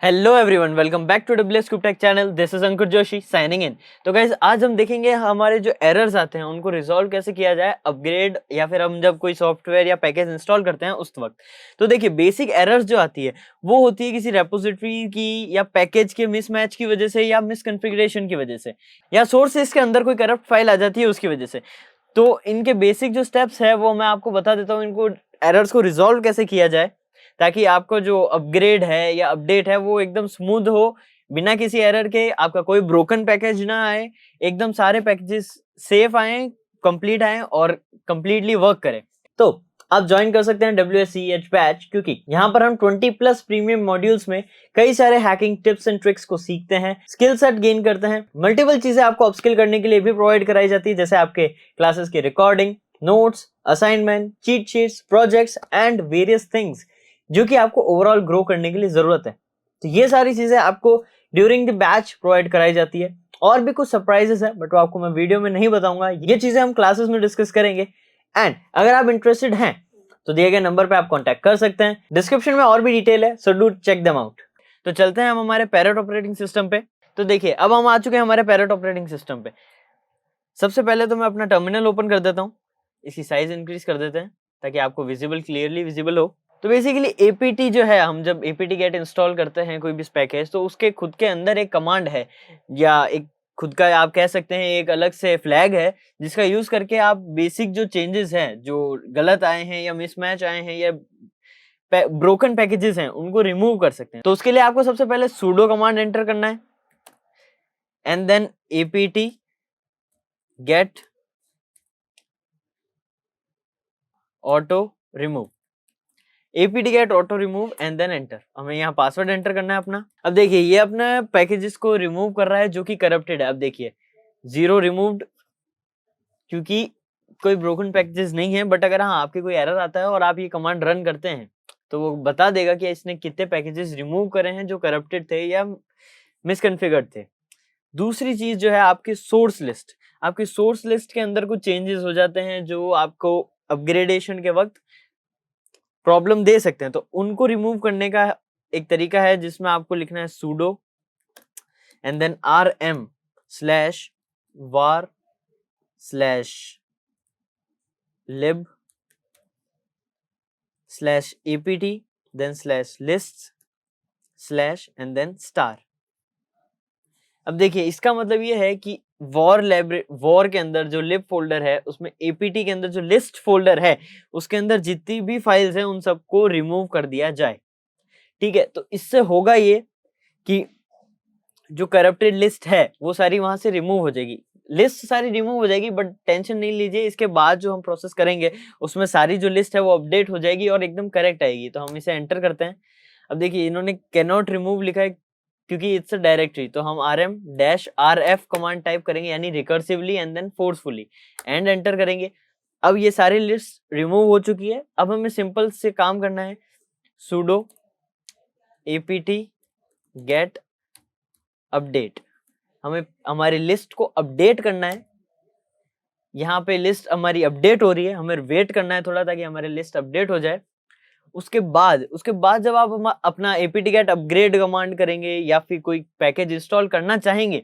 Hello everyone, welcome back to WS Scoop Tech channel. This is Ankur Joshi signing in. तो guys आज हम देखेंगे हमारे जो एरर्स आते हैं उनको रिजॉल्व कैसे किया जाए अपग्रेड या फिर हम जब कोई सॉफ्टवेयर या पैकेज इंस्टॉल करते हैं उस वक्त। तो देखिए बेसिक एरर्स जो आती है वो होती है किसी रेपोजिटरी की या पैकेज के मिसमैच की वजह से या मिसकॉन्फ़िगरेशन की वजह से या सोर्सेस के अंदर कोई करप्ट फाइल आ जाती है उसकी वजह से। तो इनके बेसिक जो स्टेप्स है वो मैं आपको बता देता हूँ, इनको एरर्स को रिजॉल्व कैसे किया जाए ताकि आपको जो अपग्रेड है या अपडेट है वो एकदम स्मूथ हो, बिना किसी एरर के, आपका कोई ब्रोकन पैकेज ना आए, एकदम सारे पैकेजेस सेफ आए, कंप्लीट आए और कंप्लीटली वर्क करें। तो आप ज्वाइन कर सकते हैं WSCH बैच, क्योंकि यहाँ पर हम 20+ प्रीमियम मॉड्यूल्स में कई सारे हैकिंग टिप्स एंड ट्रिक्स को सीखते हैं, स्किल सेट गेन करते हैं, मल्टीपल चीजें आपको अपस्किल करने के लिए भी प्रोवाइड कराई जाती है, जैसे आपके क्लासेस की recording, notes, assignment, cheat sheets, projects and various things जो कि आपको ओवरऑल ग्रो करने के लिए जरूरत है। तो ये सारी चीजें आपको ड्यूरिंग द बैच प्रोवाइड कराई जाती है। और भी कुछ सरप्राइजेस है बट वो आपको मैं वीडियो में नहीं बताऊंगा, ये चीजें हम क्लासेस में डिस्कस करेंगे। एंड अगर आप इंटरेस्टेड हैं तो दिए गए नंबर पे आप कांटेक्ट कर सकते हैं, डिस्क्रिप्शन में और भी डिटेल है, so do check them out. तो चलते हैं हम हमारे पैरेट ऑपरेटिंग सिस्टम पे। तो देखिए अब हम आ चुके हैं हमारे पैरेट ऑपरेटिंग सिस्टम पे। सबसे पहले तो मैं अपना टर्मिनल ओपन कर देता हूँ, इसकी साइज इंक्रीज कर देते हैं ताकि आपको क्लियरली विजिबल हो। तो बेसिकली APT जो है, हम जब APT गेट इंस्टॉल करते हैं कोई भी पैकेज तो उसके खुद के अंदर एक कमांड है या एक खुद का आप कह सकते हैं एक अलग से फ्लैग है जिसका यूज करके आप बेसिक जो चेंजेस हैं जो गलत आए हैं या मिसमैच आए हैं या ब्रोकन पैकेजेस हैं उनको रिमूव कर सकते हैं। तो उसके लिए आपको सबसे पहले sudo कमांड एंटर करना है and then APT get auto remove, APT get auto remove and then enter. हमें यहाँ पासवर्ड एंटर करना है अपना। अब देखिए ये अपना पैकेजेस को रिमूव कर रहा है जो कि करप्टेड है। अब देखिए 0 रिमूव्ड क्योंकि कोई ब्रोकन पैकेजेस नहीं है, बट अगर हाँ आपके कोई एरर आता है और आप ये कमांड रन करते हैं तो वो बता देगा कि इसने कितने पैकेजेस रिमूव करे हैं जो करप्टेड थे या मिसकॉन्फ़िगर्ड थे। दूसरी चीज जो है आपकी सोर्स लिस्ट, आपकी सोर्स लिस्ट के अंदर कुछ चेंजेस हो जाते हैं जो आपको अपग्रेडेशन के वक्त प्रॉब्लम दे सकते हैं। तो उनको रिमूव करने का एक तरीका है जिसमें आपको लिखना है sudo and then rm/var/lib/apt then /lists/ and then star. अब देखिए इसका मतलब ये है कि वॉर के अंदर जो लिब फोल्डर है उसमें APT के अंदर जो लिस्ट फोल्डर है उसके अंदर जितनी भी फाइल्स हैं उन सबको रिमूव कर दिया जाए। ठीक है, तो इससे होगा ये कि जो करप्टेड लिस्ट है वो सारी वहां से रिमूव हो जाएगी, लिस्ट सारी रिमूव हो जाएगी। बट टेंशन नहीं लीजिए, इसके बाद जो हम प्रोसेस करेंगे उसमें सारी जो लिस्ट है वो अपडेट हो जाएगी और एकदम करेक्ट आएगी। तो हम इसे एंटर करते हैं। अब देखिए इन्होंने कैन नॉट रिमूव लिखा है क्योंकि इट्स अ डायरेक्टरी, तो हम rm-rf कमांड टाइप करेंगे यानी recursively and then forcefully and enter करेंगे। अब ये सारी लिस्ट रिमूव हो चुकी है। अब हमें सिंपल से काम करना है sudo apt get अपडेट, हमें हमारी लिस्ट को अपडेट करना है। यहाँ पे लिस्ट हमारी अपडेट हो रही है, हमें वेट करना है थोड़ा ताकि हमारी लिस्ट अपडेट हो जाए। उसके बाद जब आप अपना apt get अपग्रेड कमांड करेंगे या फिर कोई पैकेज इंस्टॉल करना चाहेंगे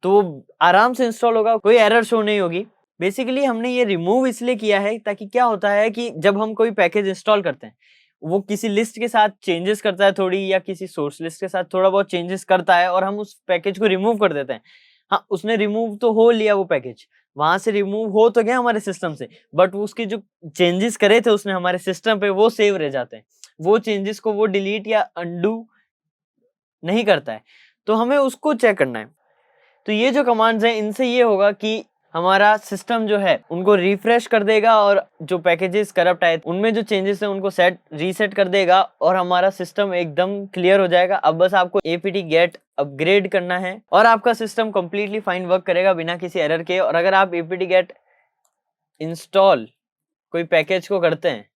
तो वो आराम से इंस्टॉल होगा, कोई एरर शो नहीं होगी। बेसिकली हमने ये रिमूव इसलिए किया है ताकि क्या होता है कि जब हम कोई पैकेज इंस्टॉल करते हैं वो किसी लिस्ट के साथ चेंजेस करता है थोड़ी, या किसी सोर्स लिस्ट के साथ थोड़ा बहुत चेंजेस करता है और हम उस पैकेज को रिमूव कर देते हैं। हाँ उसने रिमूव तो हो लिया, वो पैकेज वहां से रिमूव हो तो गया हमारे सिस्टम से, बट उसके जो चेंजेस करे थे उसने हमारे सिस्टम पे वो सेव रह जाते हैं। वो चेंजेस को वो डिलीट या अंडू नहीं करता है, तो हमें उसको चेक करना है। तो ये जो कमांड्स हैं इनसे ये होगा कि हमारा सिस्टम जो है उनको रिफ्रेश कर देगा और जो पैकेजेस करप्ट आए उनमें जो चेंजेस हैं उनको रीसेट कर देगा और हमारा सिस्टम एकदम क्लियर हो जाएगा। अब बस आपको APT गेट अपग्रेड करना है और आपका सिस्टम कंप्लीटली फाइन वर्क करेगा बिना किसी एरर के। और अगर आप APT गेट इंस्टॉल कोई पैकेज को करते हैं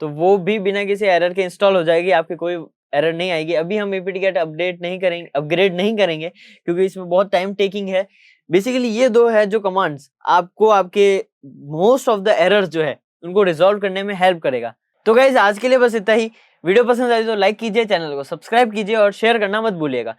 तो वो भी बिना किसी एरर के इंस्टॉल हो जाएगी, आपकी कोई एरर नहीं आएगी। अभी हम APT गेट अपग्रेड नहीं करेंगे क्योंकि इसमें बहुत टाइम टेकिंग है। बेसिकली ये दो है जो कमांड्स आपको आपके मोस्ट ऑफ द एरर्स जो है उनको रिजॉल्व करने में हेल्प करेगा। तो गाइज आज के लिए बस इतना ही। वीडियो पसंद आई तो लाइक कीजिए, चैनल को सब्सक्राइब कीजिए और शेयर करना मत भूलिएगा।